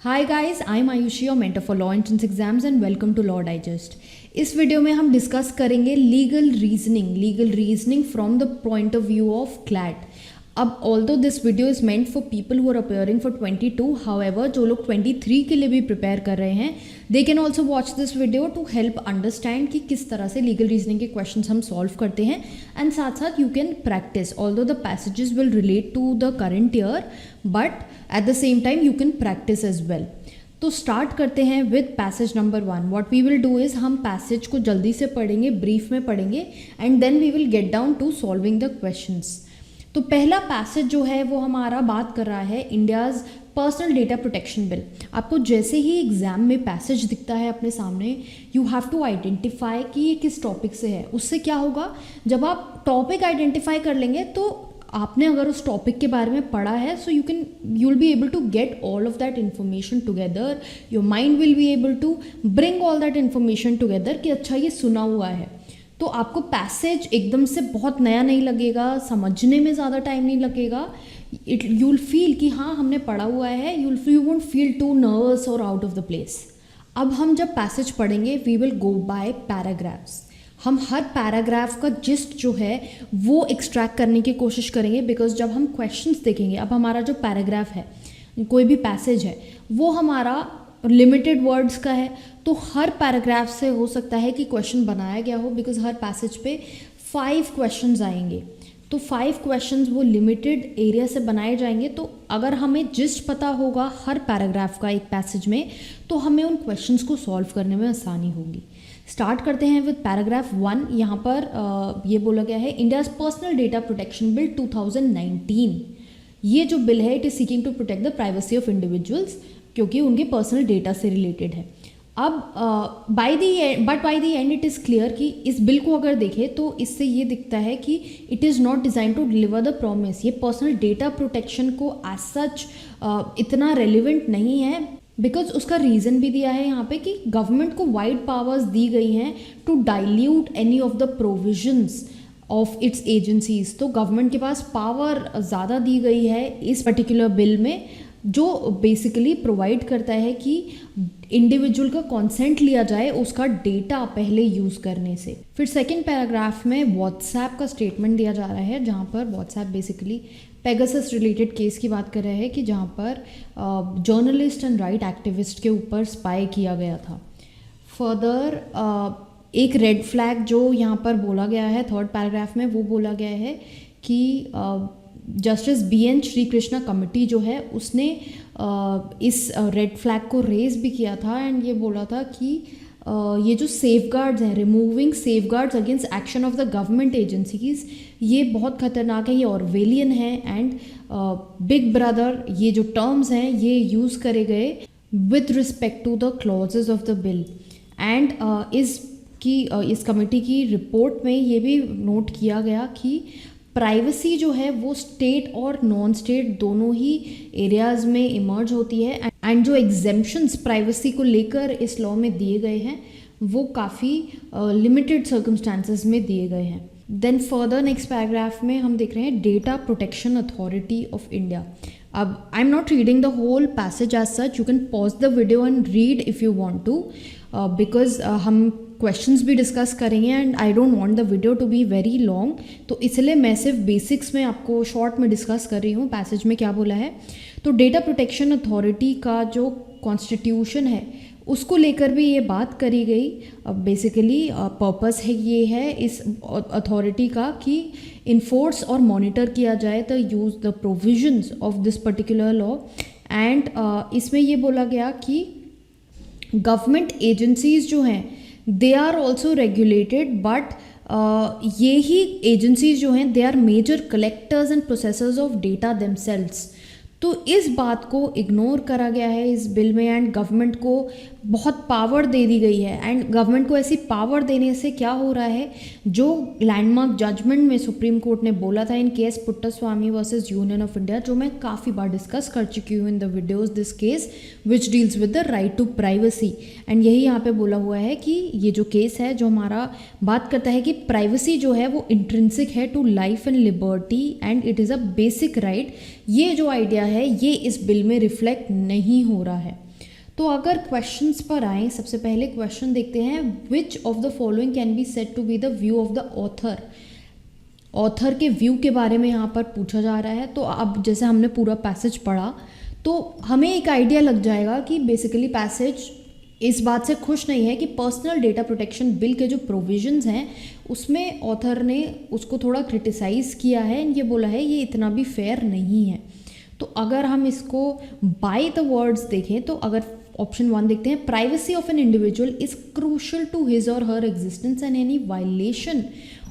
Hi guys, I am Ayushi, your mentor for law entrance exams and welcome to law digest. इस वीडियो में हम discuss करेंगे legal reasoning from the point of view of CLAT. अब although this video is meant for people who are appearing for 22, however जो लोग 23 के लिए भी प्रिपेयर कर रहे हैं they can also watch this video to help understand कि किस तरह से लीगल रीजनिंग के क्वेश्चन हम सॉल्व करते हैं। एंड साथ साथ you can practice, although the passages will relate to the current year but at the same time you can practice as well. तो स्टार्ट करते हैं with passage number 1। What we will do is हम passage को जल्दी से पढ़ेंगे, brief में पढ़ेंगे and then we will get down to solving the questions. तो पहला पैसेज जो है वो हमारा बात कर रहा है India's personal data protection bill. आपको जैसे ही एग्जाम में पैसेज दिखता है अपने सामने, यू हैव टू आइडेंटिफाई कि ये किस टॉपिक से है। उससे क्या होगा, जब आप टॉपिक आइडेंटिफाई कर लेंगे तो आपने अगर उस टॉपिक के बारे में पढ़ा है so you will be able to get all of that information together. Your mind will be able to bring all that information together कि अच्छा ये सुना हुआ है। तो आपको पैसेज एकदम से बहुत नया नहीं लगेगा, समझने में ज़्यादा टाइम नहीं लगेगा। यू विल फील कि हाँ हमने पढ़ा हुआ है। You won't feel too nervous और आउट ऑफ द प्लेस। अब हम जब पैसेज पढ़ेंगे we will go by paragraphs. हम हर पैराग्राफ का जिस्ट जो है वो एक्सट्रैक्ट करने की कोशिश करेंगे, बिकॉज जब हम क्वेश्चंस देखेंगे, अब हमारा जो पैराग्राफ है, कोई भी पैसेज है, वो हमारा लिमिटेड वर्ड्स का है, तो हर पैराग्राफ से हो सकता है कि क्वेश्चन बनाया गया हो, बिकॉज हर पैसेज पे 5 क्वेश्चंस आएंगे। तो 5 क्वेश्चंस वो लिमिटेड एरिया से बनाए जाएंगे। तो अगर हमें जिस्ट पता होगा हर पैराग्राफ का एक पैसेज में, तो हमें उन क्वेश्चंस को सॉल्व करने में आसानी होगी। स्टार्ट करते हैं विद पैराग्राफ 1। यहाँ पर ये बोला गया है India's personal data protection bill 2019। ये जो बिल है it is seeking to protect the privacy of individuals, क्योंकि उनके पर्सनल डेटा से रिलेटेड है। अब by the end it is clear कि इस बिल को अगर देखें तो इससे ये दिखता है कि it is not design to deliver the promise. ये पर्सनल डेटा प्रोटेक्शन को एज सच इतना रेलिवेंट नहीं है, बिकॉज उसका रीज़न भी दिया है यहाँ पे कि गवर्नमेंट को वाइड पावर्स दी गई हैं to dilute any of the provisions of its agencies. तो गवर्नमेंट के पास पावर ज़्यादा दी गई है इस पर्टिकुलर बिल में, जो बेसिकली प्रोवाइड करता है कि इंडिविजुअल का कॉन्सेंट लिया जाए उसका डेटा पहले यूज़ करने से। फिर सेकेंड पैराग्राफ में व्हाट्सएप का स्टेटमेंट दिया जा रहा है, जहाँ पर WhatsApp basically Pegasus related case की बात कर रहे हैं कि जहाँ पर जर्नलिस्ट एंड राइट एक्टिविस्ट के ऊपर स्पाई किया गया था। फर्दर एक रेड फ्लैग जो यहाँ पर बोला गया है थर्ड पैराग्राफ में, वो बोला गया है कि justice BN Shri Krishna committee जो है उसने इस रेड फ्लैग को रेज भी किया था एंड ये बोला था कि ये जो सेफगार्ड्स हैं, removing safeguards against action of the government agencies, ये बहुत खतरनाक है, ये ऑरवेलियन है एंड बिग ब्रदर ये जो टर्म्स हैं ये यूज़ करे गए with respect to the clauses of the bill. And इस कमेटी की रिपोर्ट में ये भी नोट किया गया कि प्राइवेसी जो है वो स्टेट और नॉन स्टेट दोनों ही एरियाज़ में इमर्ज होती है एंड जो एग्जेम्पशंस प्राइवेसी को लेकर इस लॉ में दिए गए हैं वो काफ़ी लिमिटेड सर्कमस्टांसेस में दिए गए हैं। देन फर्दर नेक्स्ट पैराग्राफ में हम देख रहे हैं data protection authority of India. अब I am not reading the whole passage as such, you can pause the video and read if you want to, because हम क्वेश्चंस भी discuss करेंगे and I don't want the video to be very long, तो इसलिए मैं सिर्फ basics में आपको short में डिस्कस कर रही हूँ पैसेज में क्या बोला है। तो डेटा प्रोटेक्शन अथॉरिटी का जो कॉन्स्टिट्यूशन है उसको लेकर भी ये बात करी गई। बेसिकली पर्पस है ये है इस अथॉरिटी का कि इन्फोर्स और मॉनिटर किया जाए the use the provisions of this particular law. And इसमें ये बोला गया कि गवर्नमेंट एजेंसीज जो हैं they are also regulated, but ये ही एजेंसीज जो हैं they are major collectors and processors of data themselves. तो इस बात को इग्नोर करा गया है इस बिल में एंड गवर्नमेंट को बहुत पावर दे दी गई है। एंड गवर्नमेंट को ऐसी पावर देने से क्या हो रहा है, जो लैंडमार्क जजमेंट में सुप्रीम कोर्ट ने बोला था in case Puttaswamy versus union of India, जो मैं काफ़ी बार डिस्कस कर चुकी हूँ in the videos, this case which deals with the right to privacy. And यही यहाँ पे बोला हुआ है कि ये जो केस है जो हमारा बात करता है कि प्राइवेसी जो है वो इंट्रिंसिक है to life and liberty and it is a basic right. ये जो आइडिया है ये इस बिल में रिफ्लेक्ट नहीं हो रहा है। तो अगर क्वेश्चंस पर आए, सबसे पहले क्वेश्चन देखते हैं, which of the following can be said to be the view of the author. Author के व्यू के बारे में यहाँ पर पूछा जा रहा है। तो अब जैसे हमने पूरा पैसेज पढ़ा तो हमें एक आइडिया लग जाएगा कि बेसिकली पैसेज इस बात से खुश नहीं है कि पर्सनल डेटा प्रोटेक्शन बिल के जो प्रोविजंस हैं उसमें ऑथर ने उसको थोड़ा क्रिटिसाइज़ किया है, ये बोला है ये इतना भी फेयर नहीं है। तो अगर हम इसको बाय द वर्ड्स देखें तो अगर ऑप्शन 1 देखते हैं, privacy of an individual is crucial to his और her existence and any violation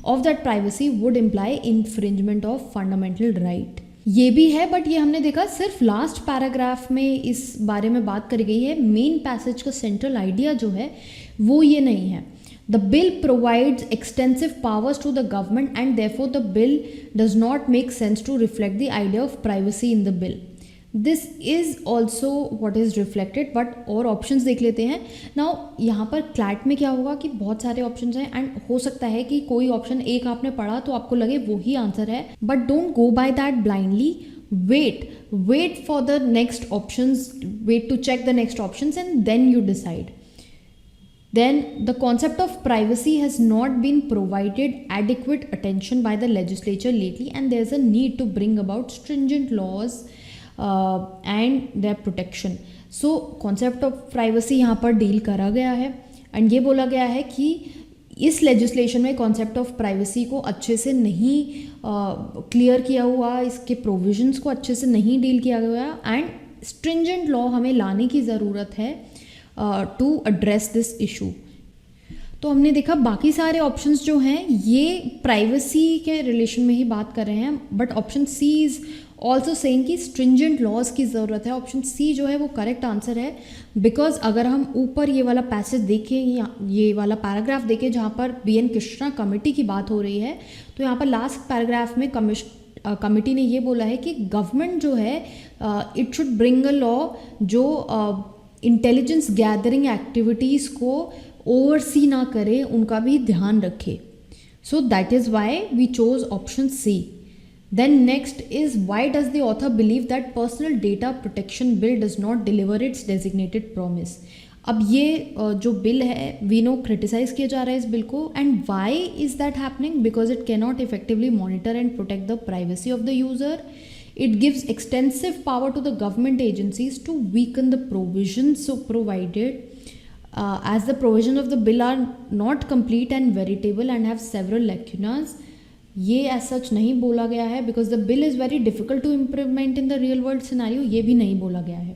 of that privacy would imply infringement of fundamental right. ये भी है, बट ये हमने देखा सिर्फ लास्ट पैराग्राफ में इस बारे में बात करी गई है। मेन पैसेज का सेंट्रल आइडिया जो है वो ये नहीं है। The bill provides extensive powers to the government and therefore the bill does not make sense to reflect the idea of privacy in the bill. This is also what is reflected, but और options देख लेते हैं। Now यहाँ पर CLAT में क्या होगा कि बहुत सारे ऑप्शंस हैं एंड हो सकता है कि कोई ऑप्शन एक आपने पढ़ा तो आपको लगे वो ही आंसर है, but don't go by that blindly. Wait for the next options, wait to check the next options and then you decide. Then the concept of privacy has not been provided adequate attention by the legislature lately, and there's a need to bring about stringent laws and their protection. So concept of privacy यहाँ पर deal करा गया है and ये बोला गया है कि इस लेजिस्लेशन में कॉन्सेप्ट ऑफ प्राइवेसी को अच्छे से नहीं क्लियर किया हुआ, इसके प्रोविजंस को अच्छे से नहीं डील किया गया एंड स्ट्रिंजेंट लॉ हमें लाने की ज़रूरत है टू एड्रेस दिस इशू. तो हमने देखा बाकी सारे ऑप्शंस जो हैं ये प्राइवेसी के रिलेशन में ही बात कर रहे हैं, but option C is also saying कि स्ट्रिंजेंट लॉज की ज़रूरत है. ऑप्शन सी जो है वो करेक्ट आंसर है, बिकॉज अगर हम ऊपर ये वाला पैसेज देखें या ये वाला पैराग्राफ देखें जहाँ पर BN कृष्णा कमेटी की बात हो रही है, तो यहाँ पर लास्ट पैराग्राफ में कमेटी ने ये बोला है कि गवर्नमेंट जो है it should bring a law जो इंटेलिजेंस गैदरिंग एक्टिविटीज़ को ओवरसी ना करे, उनका भी ध्यान रखे. So that is why we chose option C. Then next is why does the author believe that personal data protection bill does not deliver its designated promise. अब ये जो बिल है वी नो क्रिटिसाइज किया जा रहा है इस bill को, and why is that happening? Because it can not effectively monitor and protect the privacy of the user. It gives extensive power to the government agencies to weaken the provisions so provided as the provisions of the bill are not complete and veritable and have several lacunas. ये as such नहीं बोला गया है because the bill is very difficult to implement in the real world scenario. ये भी नहीं बोला गया है.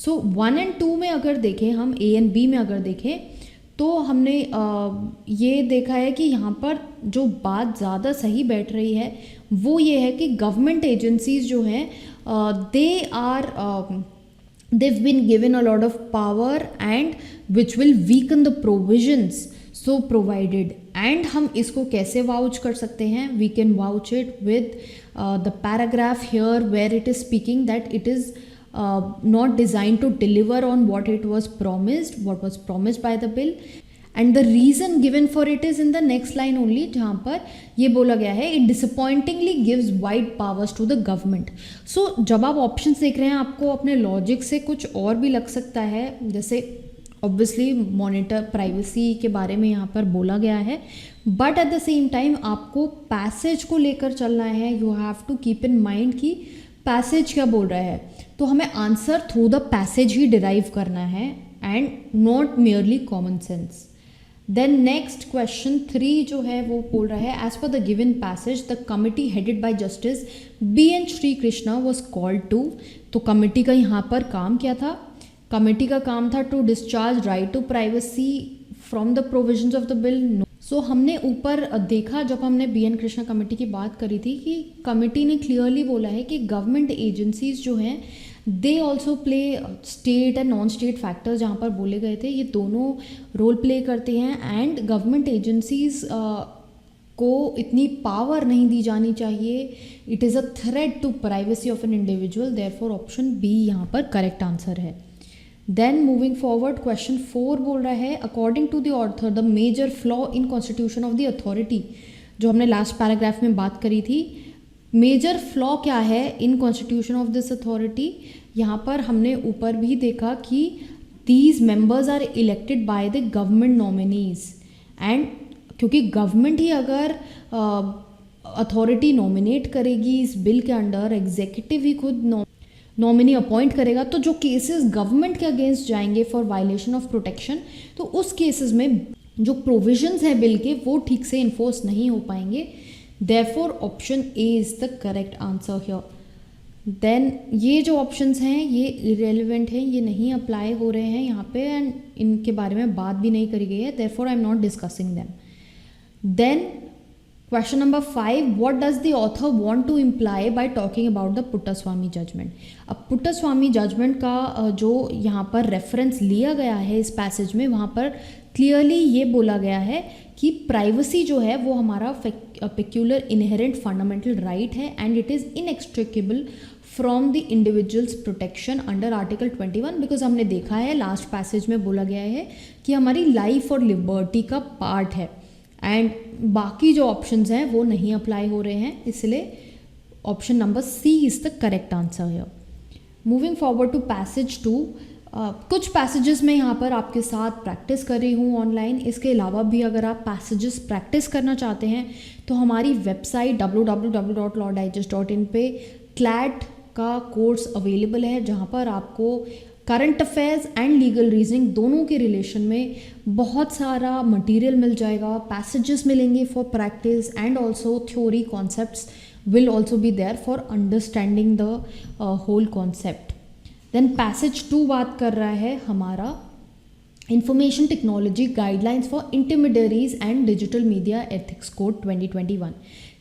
So 1 and 2 में अगर देखें हम, A and B में अगर देखें तो हमने ये देखा है कि यहाँ पर जो बात ज़्यादा सही बैठ रही है वो ये है कि गवर्नमेंट एजेंसीज जो हैं they've been given a lot of power and which will weaken the provisions so provided. and हम इसको कैसे वाउच कर सकते हैं? we can vouch it with the paragraph here where it is speaking that it is not designed to deliver on what was promised by the bill, and the reason given for it is in the next line only, जहाँ पर ये बोला गया है it disappointingly gives wide powers to the government. So जब आप options देख रहे हैं आपको अपने लॉजिक से कुछ और भी लग सकता है, जैसे ऑब्वियसली मॉनिटर प्राइवेसी के बारे में यहाँ पर बोला गया है, but at the same time आपको पैसेज को लेकर चलना है. You have to keep in mind कि पैसेज क्या बोल रहा है, तो हमें आंसर थ्रू द पैसेज ही डिराइव करना है and not merely common sense. Then next question 3 जो है वो बोल रहा है as per the given passage the committee headed by justice BN Shri Krishna was called to. तो कमिटी का यहाँ पर काम क्या था? कमिटी का काम था to discharge right to privacy from the provisions of the bill. So हमने ऊपर देखा जब हमने BN कृष्णा कमेटी की बात करी थी कि कमेटी ने क्लियरली बोला है कि गवर्नमेंट एजेंसीज जो हैं they also play state and non state factors जहाँ पर बोले गए थे, ये दोनों रोल प्ले करते हैं एंड गवर्नमेंट एजेंसीज को इतनी पावर नहीं दी जानी चाहिए. It is a threat to privacy of an individual. Therefore option B यहाँ पर करेक्ट आंसर है. देन मूविंग फॉरवर्ड क्वेश्चन 4 बोल रहा है according to the author the major flaw in constitution of the authority. जो हमने लास्ट पैराग्राफ में बात करी थी, मेजर फ्लॉ क्या है इन कॉन्स्टिट्यूशन ऑफ दिस अथॉरिटी. यहाँ पर हमने ऊपर भी देखा कि these members are elected by the government nominees and क्योंकि गवर्नमेंट ही अगर अथॉरिटी नॉमिनेट करेगी इस बिल के अंडर, एग्जीक्यूटिव ही खुद नॉमिनी अपॉइंट करेगा, तो जो केसेस गवर्नमेंट के अगेंस्ट जाएंगे फॉर वायलेशन ऑफ प्रोटेक्शन, तो उस केसेस में जो प्रोविजंस है बिल के वो ठीक से इन्फोर्स नहीं हो पाएंगे. Therefore option A is the correct answer here. Then ये जो ऑप्शंस हैं ये इरेलीवेंट हैं, ये नहीं अप्लाई हो रहे हैं यहाँ पे एंड इनके बारे में बात भी नहीं करी गई है. Therefore I am not discussing them. Then question number 5, what does the author want to imply by talking about the Puttaswamy judgment. अब पुट्टास्वामी जजमेंट का जो यहाँ पर रेफरेंस लिया गया है इस पैसेज में, वहाँ पर क्लियरली ये बोला गया है कि प्राइवेसी जो है वो हमारा पेक्यूलर इनहेरेंट फंडामेंटल राइट है and it is inextricable from the individual's protection under article 21. Because हमने देखा है लास्ट पैसेज में बोला गया है कि हमारी लाइफ और लिबर्टी का पार्ट है एंड बाकी जो ऑप्शंस हैं वो नहीं अप्लाई हो रहे हैं, इसलिए option number C is the correct answer है. Moving forward to passage 2. कुछ पैसेजेस में यहाँ पर आपके साथ प्रैक्टिस कर रही हूँ ऑनलाइन. इसके अलावा भी अगर आप पैसेजेस प्रैक्टिस करना चाहते हैं तो हमारी वेबसाइट www.lawdigest.in पे क्लैट का कोर्स अवेलेबल है, जहाँ पर आपको current affairs and legal reasoning दोनों के रिलेशन में बहुत सारा मटेरियल मिल जाएगा. पैसेजेस मिलेंगे for practice and also theory concepts will also be there for understanding the whole concept. Then passage 2 बात कर रहा है हमारा information technology guidelines for intermediaries and digital media ethics code 2021.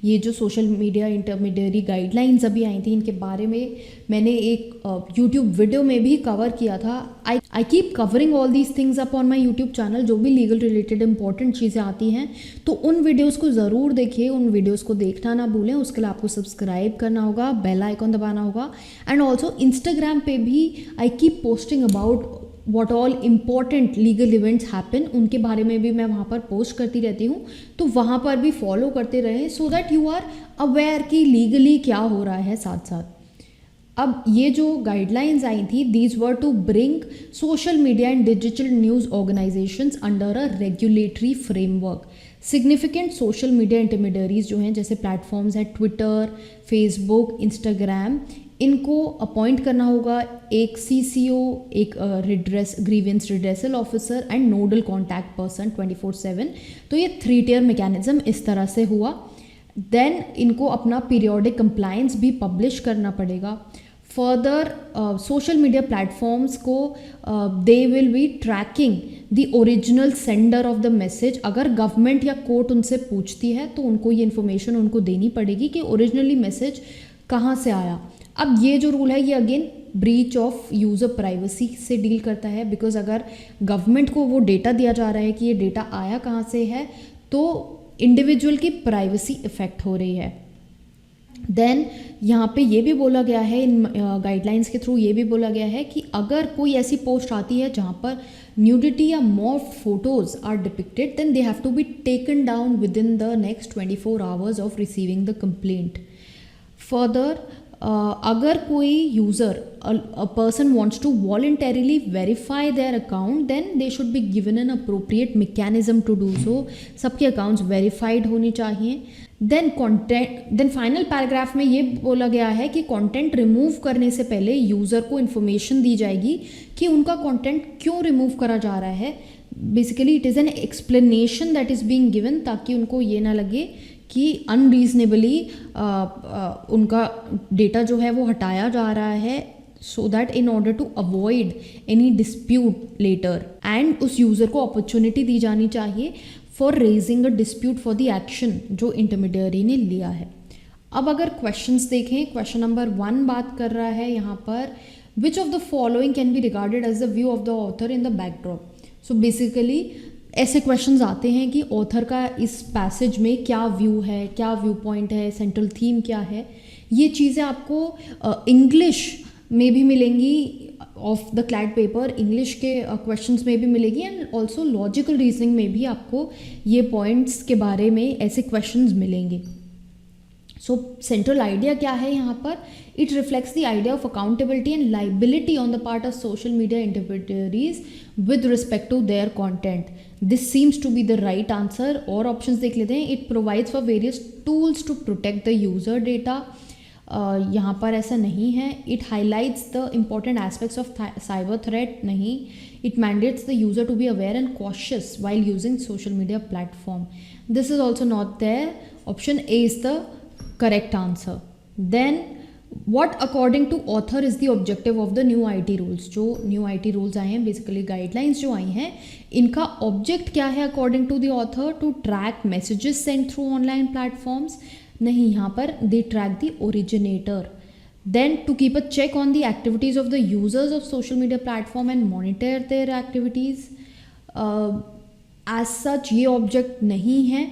ये जो सोशल मीडिया इंटरमीडियरी गाइडलाइंस अभी आई थी, इनके बारे में मैंने एक यूट्यूब वीडियो में भी कवर किया था. I keep covering all these things up on my YouTube channel. जो भी लीगल रिलेटेड इंपॉर्टेंट चीज़ें आती हैं तो उन वीडियोज़ को ज़रूर देखिए, उन वीडियोज़ को देखना ना भूलें. उसके लिए आपको सब्सक्राइब करना होगा, बेल आइकॉन दबाना होगा एंड ऑल्सो इंस्टाग्राम पे भी I keep posting about what all important legal events happen, उनके बारे में भी मैं वहाँ पर पोस्ट करती रहती हूँ. तो वहाँ पर भी फॉलो करते रहें so that you are aware कि लीगली क्या हो रहा है साथ साथ. अब ये जो गाइडलाइंस आई थी, these were to bring social media and digital news organisations under a regulatory framework. Significant social media intermediaries जो हैं, जैसे प्लेटफॉर्म्स हैं ट्विटर, फेसबुक, इंस्टाग्राम, इनको अपॉइंट करना होगा एक CCO, एक grievance redressal officer and nodal contact person 24/7. तो ये 3 tier मैकेनिज्म इस तरह से हुआ. देन इनको अपना पीरियोडिक कंप्लायंस भी पब्लिश करना पड़ेगा. फर्दर सोशल मीडिया प्लेटफॉर्म्स को they will be tracking the original sender of the message. अगर गवर्नमेंट या कोर्ट उनसे पूछती है तो उनको ये इन्फॉर्मेशन उनको देनी पड़ेगी कि ओरिजिनली मैसेज कहाँ से आया. अब ये जो रूल है ये again breach of user privacy से डील करता है, बिकॉज अगर गवर्नमेंट को वो डेटा दिया जा रहा है कि ये डेटा आया कहाँ से है तो इंडिविजुअल की प्राइवेसी इफेक्ट हो रही है. देन यहाँ पे ये भी बोला गया है, इन गाइडलाइंस के थ्रू ये भी बोला गया है कि अगर कोई ऐसी पोस्ट आती है जहाँ पर न्यूडिटी या morphed photos are depicted, then they have to be taken down within the next 24 hours of receiving the complaint. Further अगर कोई user a person wants to voluntarily verify their account, then they should be given an appropriate mechanism to do so. सबके accounts verified होनी चाहिए. Then final paragraph में ये बोला गया है कि कंटेंट रिमूव करने से पहले यूज़र को इन्फॉर्मेशन दी जाएगी कि उनका कंटेंट क्यों रिमूव करा जा रहा है. Basically it is an explanation that is being given, ताकि उनको ये ना लगे कि अनरीजनेबली उनका डेटा जो है वो हटाया जा रहा है, so that in order to avoid any dispute later. And उस यूज़र को अपॉर्चुनिटी दी जानी चाहिए for raising a dispute for the action जो इंटरमीडियरी ने लिया है. अब अगर क्वेश्चंस देखें, क्वेश्चन नंबर 1 बात कर रहा है यहाँ पर, which of the following can be regarded as the view of the author in the backdrop. So basically ऐसे क्वेश्चंस आते हैं कि ऑथर का इस पैसेज में क्या व्यू है, क्या व्यू पॉइंट है, सेंट्रल थीम क्या है. ये चीज़ें आपको इंग्लिश में भी मिलेंगी of the CLAT paper, English के क्वेश्चंस में भी मिलेगी एंड ऑल्सो लॉजिकल रीजनिंग में भी आपको ये पॉइंट्स के बारे में ऐसे क्वेश्चंस मिलेंगे. सो सेंट्रल आइडिया क्या है यहाँ पर? It reflects the idea of accountability and liability on the part of social media intermediaries with respect to their content. This seems to be the right answer. और ऑप्शंस देख लेते हैं. It provides for various tools to protect the user data. यहाँ पर ऐसा नहीं है. It highlights the important aspects of cyber threat. नहीं. It mandates the user to be aware and cautious while using social media platform. This is also not there. Option A is the correct answer. Then what according to author is the objective of the new IT rules? जो new IT rules आए हैं, basically guidelines जो आई हैं, इनका object क्या है according to the author? To track messages sent through online platforms. नहीं, यहाँ पर they track the originator. Then to keep a check on the activities of the users of social media platform and monitor their activities. As such ये object नहीं है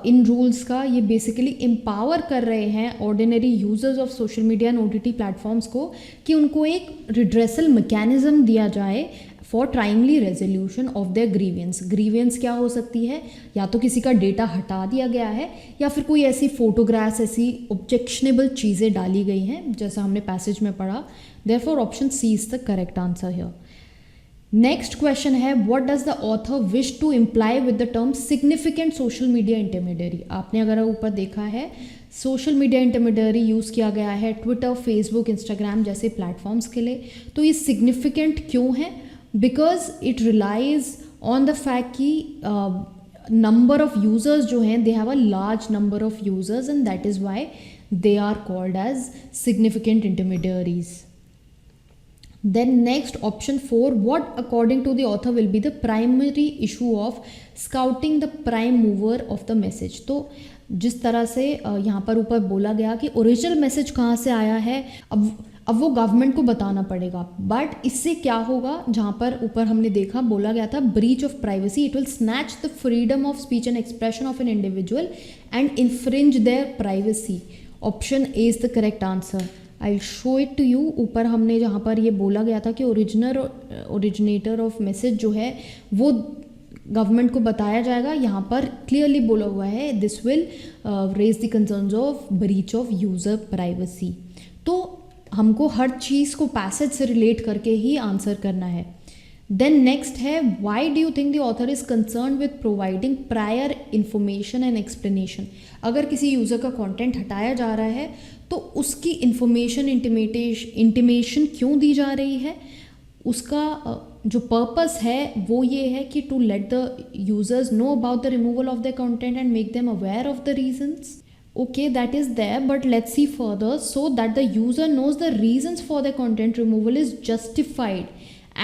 इन rules का. ये basically empower कर रहे हैं ordinary users of social media and OTT platforms को कि उनको एक रिड्रेसल मैकेनिज्म दिया जाए for timely resolution of their grievance. Grievance क्या हो सकती है? या तो किसी का डेटा हटा दिया गया है, या फिर कोई ऐसी फोटोग्राफ्स, ऐसी ऑब्जेक्शनेबल चीज़ें डाली गई हैं, जैसा हमने पैसेज में पढ़ा. Therefore option C is the correct answer here. Next question है, what does the author wish to imply with the term significant social media intermediary. आपने अगर ऊपर देखा है, सोशल मीडिया इंटरमीडियरी यूज़ किया गया है ट्विटर, फेसबुक, इंस्टाग्राम जैसे प्लेटफॉर्म्स के लिए. तो ये सिग्निफिकेंट क्यों है? Because it relies on the fact कि नंबर ऑफ यूजर्स जो हैं, they have a large number of users and that is why they are called as significant intermediaries. Then next option 4, what according to the author will be the primary issue of scouting the prime mover of the message. तो जिस तरह से यहाँ पर ऊपर बोला गया कि ओरिजिनल मैसेज कहाँ से आया है, अब वो गवर्नमेंट को बताना पड़ेगा. बट इससे क्या होगा, जहाँ पर ऊपर हमने देखा बोला गया था breach of privacy. It will snatch the freedom of speech and expression of an individual and infringe their privacy. Option A is the correct answer. I show it to you. ऊपर हमने जहाँ पर ये बोला गया था कि ओरिजिनेटर ऑफ मैसेज जो है वो गवर्नमेंट को बताया जाएगा, यहाँ पर क्लियरली बोला हुआ है this will raise the concerns of breach of user privacy. तो हमको हर चीज़ को पैसेज से रिलेट करके ही आंसर करना है. देन नेक्स्ट है, why do you think the author is concern with providing prior information and explanation. अगर किसी यूज़र का कंटेंट हटाया जा रहा है तो उसकी इंफॉर्मेशन इंटीमेशन क्यों दी जा रही है? उसका जो पर्पस है वो ये है कि to let the users know about the removal of the content and make them aware of the reasons. Okay, that is there, but let's see further. So that the user knows the reasons for the content removal is justified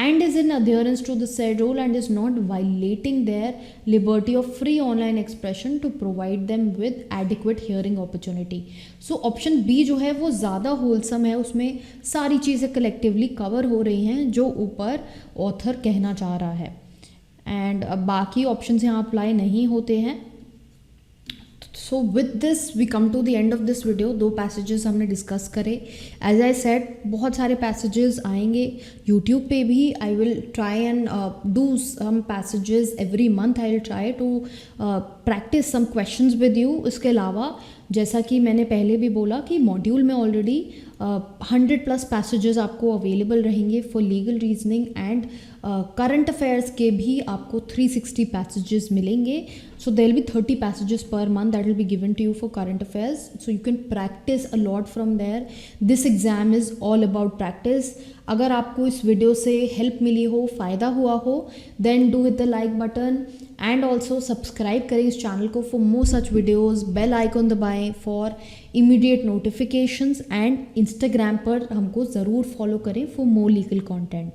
and is in adherence to the said rule and is not violating their liberty of free online expression to provide them with adequate hearing opportunity. So option B जो है वो ज़्यादा wholesome है, उसमें सारी चीज़ें collectively cover हो रही हैं जो ऊपर ऑथर कहना चाह रहा है. एंड बाकी ऑप्शन यहाँ अप्लाई नहीं होते हैं. So with this we come to the end of this video. 2 passages हमने डिस्कस करे. एज आई सेड, बहुत सारे पैसेजेस आएंगे यूट्यूब पे भी. I will try and do some passages every month. I will try to practise some questions with you. इसके अलावा जैसा कि मैंने पहले भी बोला कि मॉड्यूल में ऑलरेडी 100+ पैसेजेस आपको अवेलेबल रहेंगे for legal reasoning and current affairs के भी आपको 360 पैसेजेस मिलेंगे. So there will be 30 passages per month that will be given to you for current affairs. So you can practise a lot from there. This exam is all about practice. अगर आपको इस video से help मिली हो, फ़ायदा हुआ हो, then do hit the like button and also subscribe करें इस चैनल को for more such videos. Bell icon दबाएँ for immediate notifications and Instagram पर हमको ज़रूर फॉलो करें फॉर मोर लीगल कॉन्टेंट.